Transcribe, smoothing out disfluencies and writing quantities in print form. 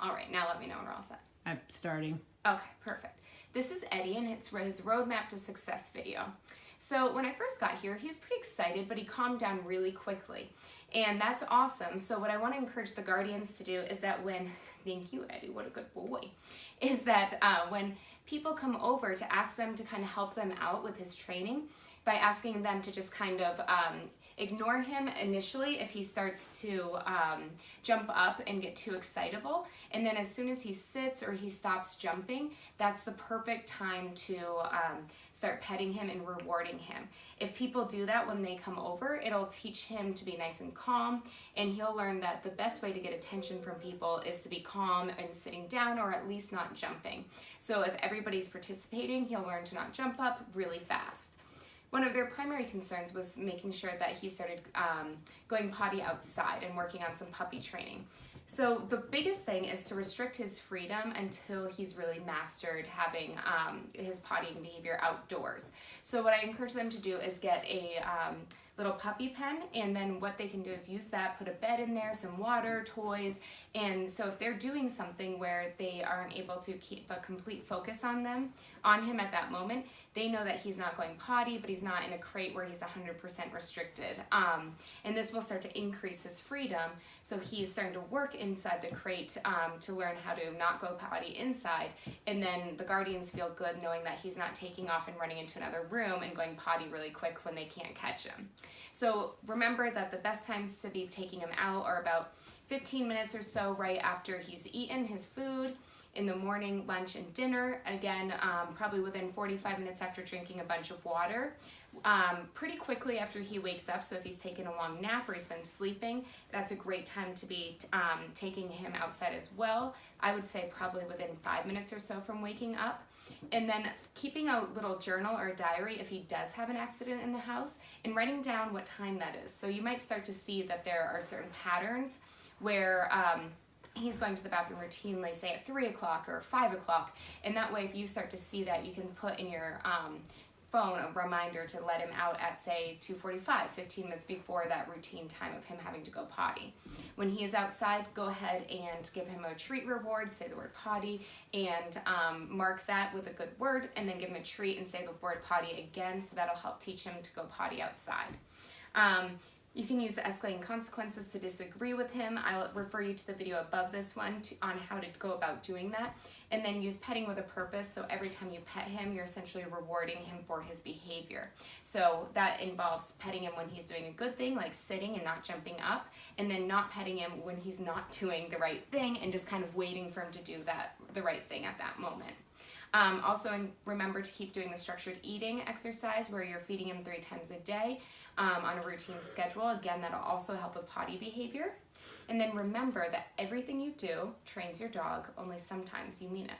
All right, now let me know when we're all set. I'm starting. Okay, perfect. This is Eddie, and it's his Roadmap to Success video. So when I first got here, he was pretty excited, but he calmed down really quickly. And that's awesome. So what I want to encourage the guardians to do is that thank you, Eddie, what a good boy, is that when people come over to ask them to kind of help them out with his training, by asking them to just kind of ignore him initially if he starts to jump up and get too excitable. And then as soon as he sits or he stops jumping, that's the perfect time to start petting him and rewarding him. If people do that when they come over, it'll teach him to be nice and calm, and he'll learn that the best way to get attention from people is to be calm and sitting down, or at least not jumping. So if everybody's participating, he'll learn to not jump up really fast. One of their primary concerns was making sure that he started going potty outside and working on some puppy training. So the biggest thing is to restrict his freedom until he's really mastered having his pottying behavior outdoors. So what I encourage them to do is get a little puppy pen, and then what they can do is use that, put a bed in there, some water, toys, and so if they're doing something where they aren't able to keep a complete focus on him at that moment, they know that he's not going potty, but he's not in a crate where he's 100% restricted. And this will start to increase his freedom, so he's starting to work inside the crate to learn how to not go potty inside, and then the guardians feel good knowing that he's not taking off and running into another room and going potty really quick when they can't catch him. So remember that the best times to be taking him out are about 15 minutes or so right after he's eaten his food, in the morning, lunch, and dinner. Again, probably within 45 minutes after drinking a bunch of water. Pretty quickly after he wakes up, so if he's taken a long nap or he's been sleeping, that's a great time to be taking him outside as well. I would say probably within 5 minutes or so from waking up. And then keeping a little journal or a diary if he does have an accident in the house, and writing down what time that is. So you might start to see that there are certain patterns where he's going to the bathroom routinely, say at 3 o'clock or 5 o'clock, and that way if you start to see that, you can put in your phone a reminder to let him out at, say, 2:45, 15 minutes before that routine time of him having to go potty. When he is outside, go ahead and give him a treat reward, say the word potty, and mark that with a good word, and then give him a treat and say the word potty again, so that'll help teach him to go potty outside. You can use the escalating consequences to disagree with him. I'll refer you to the video above this one on how to go about doing that. And then use petting with a purpose, so every time you pet him, you're essentially rewarding him for his behavior. So that involves petting him when he's doing a good thing, like sitting and not jumping up, and then not petting him when he's not doing the right thing and just kind of waiting for him to do the right thing at that moment. Also, remember to keep doing the structured eating exercise where you're feeding him 3 times a day on a routine schedule. Again, that'll also help with potty behavior. And then remember that everything you do trains your dog, only sometimes you mean it.